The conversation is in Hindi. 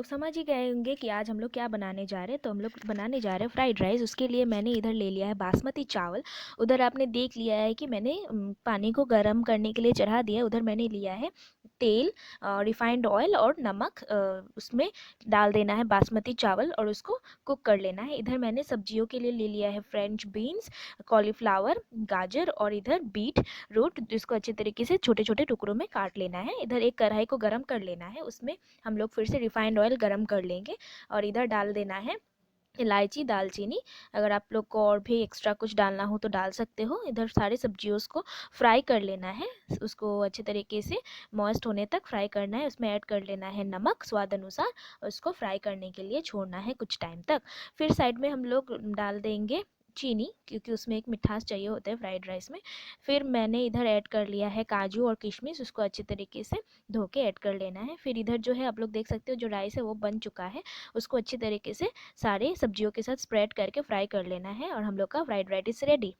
समझ ही गए होंगे कि आज हम लोग क्या बनाने जा रहे हैं। तो हम लोग बनाने जा रहे हैं फ्राइड राइस। उसके लिए मैंने इधर ले लिया है बासमती चावल। उधर आपने देख लिया है कि मैंने पानी को गर्म करने के लिए चढ़ा दिया है। उधर मैंने लिया है तेल, रिफाइंड ऑयल और नमक। उसमें डाल देना है बासमती चावल और उसको कुक कर लेना है। इधर मैंने सब्जियों के लिए ले लिया है फ्रेंच बीन्स, कॉलीफ्लावर, गाजर और इधर बीट रूट, जिसको अच्छे तरीके से छोटे छोटे टुकड़ों में काट लेना है। इधर एक कढ़ाई को गर्म कर लेना है, उसमें हम लोग फिर से रिफाइंड ऑयल गरम कर लेंगे और इधर डाल देना है इलायची, दालचीनी। अगर आप लोग को और भी एक्स्ट्रा कुछ डालना हो तो डाल सकते हो। इधर सारे सब्जियों को फ्राई कर लेना है, उसको अच्छे तरीके से मॉइस्ट होने तक फ्राई करना है। उसमें ऐड कर लेना है नमक स्वाद अनुसार और उसको फ्राई करने के लिए छोड़ना है कुछ टाइम तक। फिर साइड में हम लोग डाल देंगे चीनी, क्योंकि उसमें एक मिठास चाहिए होता है फ्राइड राइस में। फिर मैंने इधर ऐड कर लिया है काजू और किशमिश, उसको अच्छे तरीके से धो के ऐड कर लेना है। फिर इधर जो है आप लोग देख सकते हो जो राइस है वो बन चुका है। उसको अच्छी तरीके से सारे सब्जियों के साथ स्प्रेड करके फ्राई कर लेना है और हम लोग का फ्राइड राइस रेडी।